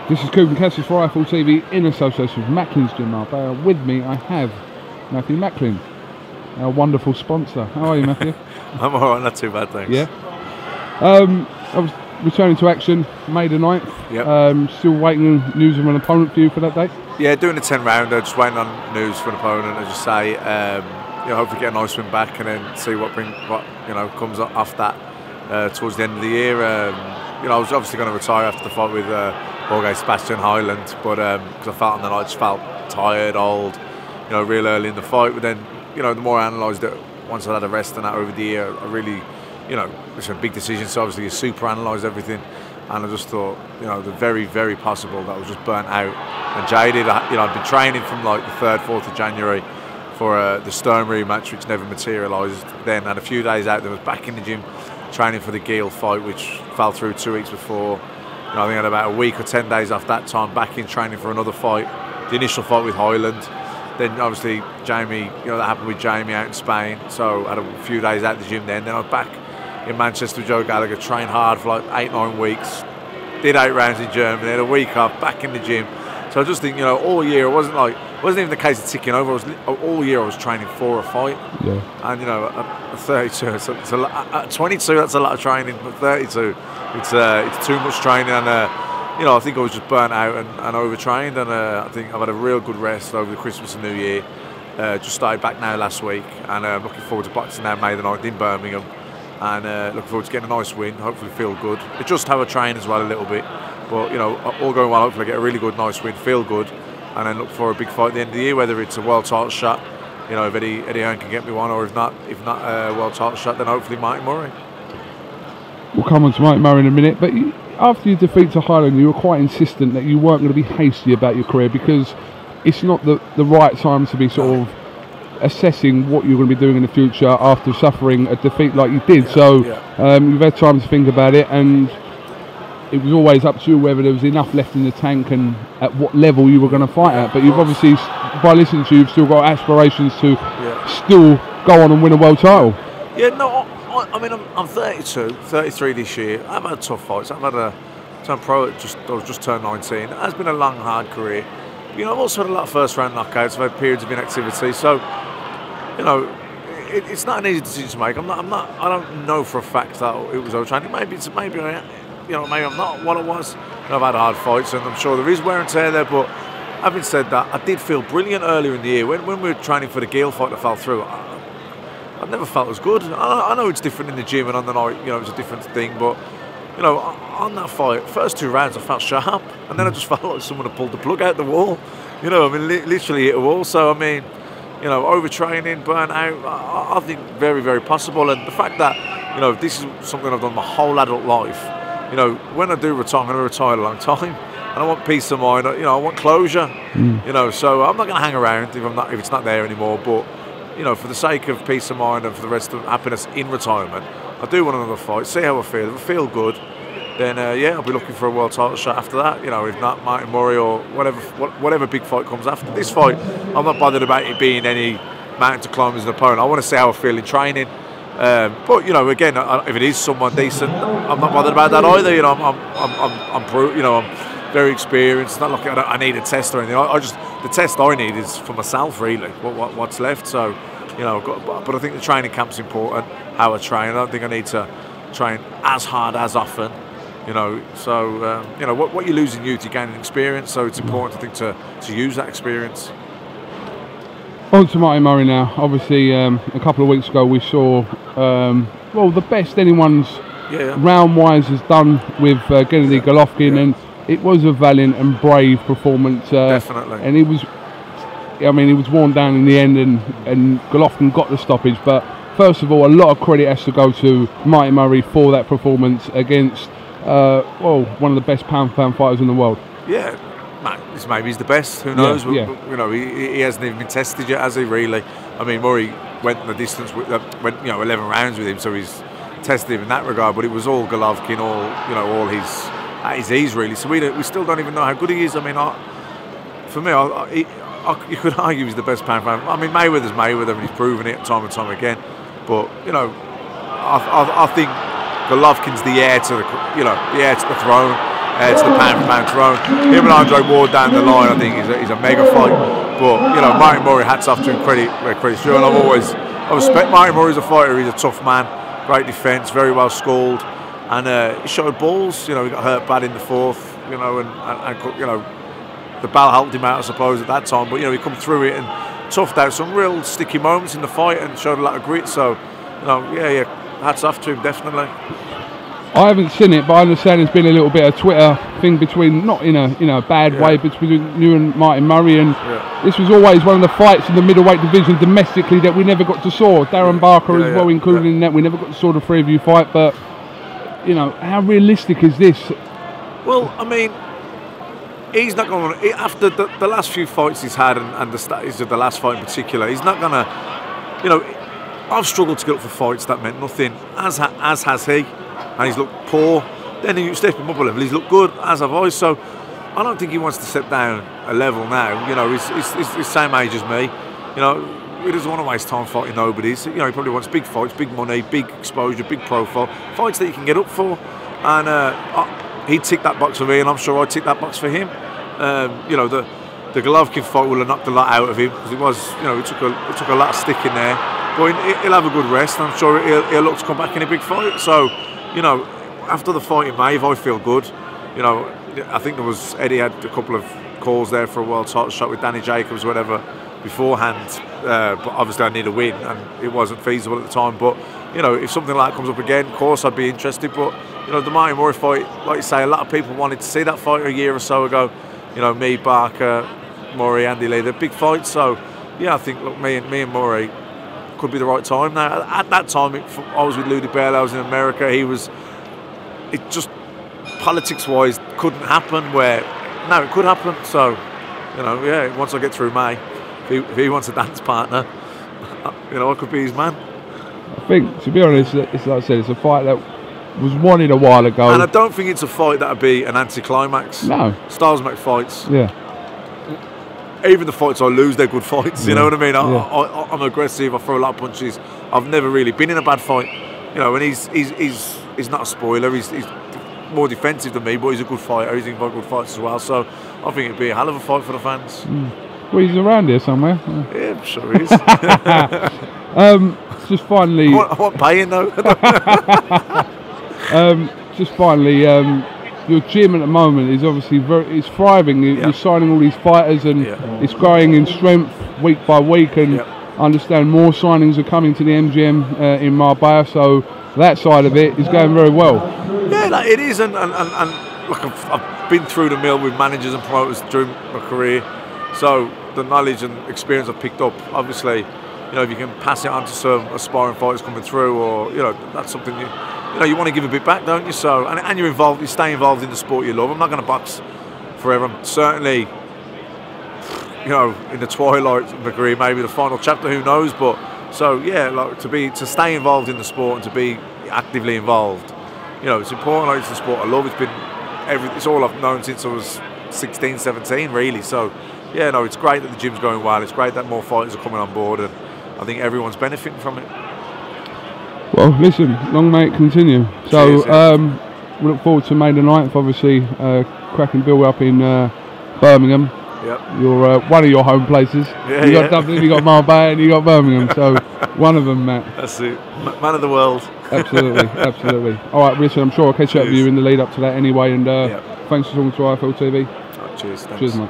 This is KUGAN CASSIUS Rifle TV in association with Macklin's Gym Marbella. With me I have Matthew Macklin, our wonderful sponsor. How are you, Matthew? I'm alright, not too bad, thanks. Yeah. I was returning to action May the 9th. Yep. Still waiting on news of an opponent for you for that day? Yeah, doing a 10 rounder, just waiting on news for an opponent, as you say. Hopefully get a nice win back and then see what comes off that towards the end of the year. I was obviously going to retire after the fight with Sebastian Highland, but because I felt on the night, just felt tired, old, real early in the fight. But then, the more I analysed it, once I had a rest and that over the year, I really, it's a big decision. So obviously you super analyse everything, and I just thought, the very, very possible that I was just burnt out and jaded. I'd been training from like the 3rd, 4th of January for the Stern rematch, which never materialised. Then had a few days out. Then was back in the gym training for the Gale fight, which fell through 2 weeks before. I think I had about a week or 10 days after that time back in training for another fight, the initial fight with Highland. Then obviously Jamie, that happened with Jamie out in Spain. So I had a few days out of the gym then. Then I was back in Manchester with Joe Gallagher, trained hard for like 8-9 weeks. Did 8 rounds in Germany, had a week off, back in the gym. So I just think, all year, it wasn't even the case of ticking over. All year I was training for a fight. Yeah. And, at 32, at 22, that's a lot of training. But 32, it's too much training. And, I think I was just burnt out and overtrained. And I think I've had a real good rest over the Christmas and New Year. Just started back now last week. And I'm looking forward to boxing now May the 9th in Birmingham. And looking forward to getting a nice win, hopefully feel good. Just have a train as well a little bit. But, all going well, hopefully I get a really good, nice win, feel good, and then look for a big fight at the end of the year, whether it's a world title shot, if Eddie Heir can get me one, or if not a world title shot, then hopefully Martin Murray. We'll come on to Martin Murray in a minute, but after your defeat to Highland, you were quite insistent that you weren't going to be hasty about your career because it's not the right time to be sort of assessing what you're going to be doing in the future after suffering a defeat like you did. You've had time to think about it, and it was always up to you whether there was enough left in the tank and at what level you were going to fight at. But you've obviously, by listening to you, you've still got aspirations to still go on and win a world title. Yeah, no, I'm 32, 33 this year. I've had tough fights. I've had a turn pro. I was just turned 19. It has been a long, hard career. I've also had a lot of first-round knockouts. I've had periods of inactivity. So, it's not an easy decision to make. I don't know for a fact that it was overtraining. Maybe I'm not what I was. I've had hard fights, and I'm sure there is wear and tear there. But having said that, I did feel brilliant earlier in the year when we were training for the Gale fight that fell through. I never felt as good. I know it's different in the gym and on the night, it's a different thing. But on that fight, first 2 rounds, I felt sharp, and then I just felt like someone had pulled the plug out the wall. Literally hit a wall. So overtraining, burnt out. I think very, very possible. And the fact that this is something I've done my whole adult life. When I do retire, I'm going to retire a long time, and I want peace of mind. I want closure. So I'm not going to hang around if it's not there anymore. But for the sake of peace of mind and for the rest of happiness in retirement, I do want another fight. See how I feel. If I feel good, then I'll be looking for a world title shot after that. If not Martin Murray or whatever big fight comes after this fight, I'm not bothered about it being any mountain to climb as an opponent. I want to see how I feel in training. But again, if it is someone decent, I'm not bothered about that either. I'm very experienced. It's not like I need a test or anything. The test I need is for myself, really. What's left. So, but I think the training camp's important. How I train. I don't think I need to train as hard as often. What you lose in youth, you gain in experience. So it's important, I think, to use that experience. On to Martin Murray now. Obviously, a couple of weeks ago we saw, the best anyone's round-wise has done with Gennady Golovkin, and it was a valiant and brave performance. Definitely. And he was worn down in the end, and Golovkin got the stoppage. But first of all, a lot of credit has to go to Martin Murray for that performance against, one of the best pound-for-pound fighters in the world. Yeah. Maybe he's the best. Who knows? Yeah. He hasn't even been tested yet, has he? Really? Murray went the distance. Went 11 rounds with him, so he's tested him in that regard. But it was all Golovkin, all his ease really. So we still don't even know how good he is. For me, you could argue he's the best pound for pound. Mayweather's Mayweather, and he's proven it time and time again. But I think Golovkin's the heir to the throne. to the pound-for-pound throne. Him and Andre Ward down the line, I think, is a mega fight. But you know, Martin Murray, hats off to him, credit's due. And I respect Martin Murray as a fighter. He's a tough man, great defence, very well schooled, and he showed balls. You know, he got hurt bad in the fourth. You know, and you know, the ball helped him out, I suppose, at that time. But you know, he come through it and toughed out some real sticky moments in the fight and showed a lot of grit. So, you know, yeah, hats off to him, definitely. I haven't seen it, but I understand there's been a little bit of Twitter thing between, not in a bad way, but between you and Martin Murray, and this was always one of the fights in the middleweight division domestically that we never got to saw. Darren Barker as well included in that. We never got to saw the three of you fight, but you know, how realistic is this? Well, I mean, he's not going to, after the last few fights he's had and the status of the last fight in particular, he's not going to, you know, I've struggled to get up for fights that meant nothing, as has he, and he's looked poor. Then you step him up a level, he's looked good, as have I. So I don't think he wants to step down a level now. You know, he's the same age as me. You know, he doesn't want to waste time fighting nobodies. You know, he probably wants big fights, big money, big exposure, big profile, fights that he can get up for. And he'd tick that box for me, and I'm sure I'd tick that box for him. You know, the Golovkin fight will have knocked a lot out of him, because it was, you know, it took a lot of stick in there. But he'll have a good rest, and I'm sure he'll look to come back in a big fight. So, you know, after the fight in May, I feel good. You know, I think Eddie had a couple of calls there for a world title shot with Danny Jacobs, whatever, beforehand. But obviously I need a win, and it wasn't feasible at the time. But you know, if something like that comes up again, of course I'd be interested. But you know, the Martin Murray fight, like you say, a lot of people wanted to see that fight a year or so ago. You know, me, Barker, Murray, Andy Lee, they're big fights. So yeah, I think, look, me and Murray could be the right time now. At that time, I was with Lou DiBella, I was in America. It just politics-wise couldn't happen. Where now it could happen. So you know, yeah. Once I get through May, if he wants a dance partner, you know, I could be his man. I think, to be honest, it's like I said, it's a fight that was wanted a while ago. And I don't think it's a fight that would be an anti-climax. No. Styles make fights. Yeah. Even the fights I lose, they're good fights. You know what I mean? I'm aggressive. I throw a lot of punches. I've never really been in a bad fight. You know, and he's not a spoiler. He's more defensive than me, but he's a good fighter. He's in good fights as well. So I think it'd be a hell of a fight for the fans. Well, he's around here somewhere. Yeah, I'm sure he is. Just finally, I want paying though. Just finally, your gym at the moment is obviously it's thriving. You're signing all these fighters, and it's growing in strength week by week. And I understand more signings are coming to the MGM in Marbella. So that side of it is going very well. Yeah, like it is, and look, I've been through the mill with managers and promoters during my career. So the knowledge and experience I've picked up, obviously, you know, if you can pass it on to some aspiring fighters coming through, or you know, that's something you want to give a bit back, don't you? So and you're involved, you stay involved in the sport you love. I'm not going to box forever. I'm certainly, you know, in the twilight of my career, maybe the final chapter, who knows? But so yeah, like to stay involved in the sport and to be actively involved, you know, it's important. Like, it's the sport I love. It's all I've known since I was 16, 17, really. So yeah, no, it's great that the gym's going well. It's great that more fighters are coming on board, and I think everyone's benefiting from it. Well, listen, long may it continue. So we look forward to May the 9th, obviously, cracking bill up in Birmingham. Yep. You're one of your home places. Yeah, you got Dublin, you got Marbella, and you got Birmingham. So one of them, Matt. That's it. Man of the world. Absolutely, absolutely. All right, listen, I'm sure I'll catch up with you in the lead up to that anyway. And thanks for talking to IFL TV. Cheers. Thanks. Cheers, mate.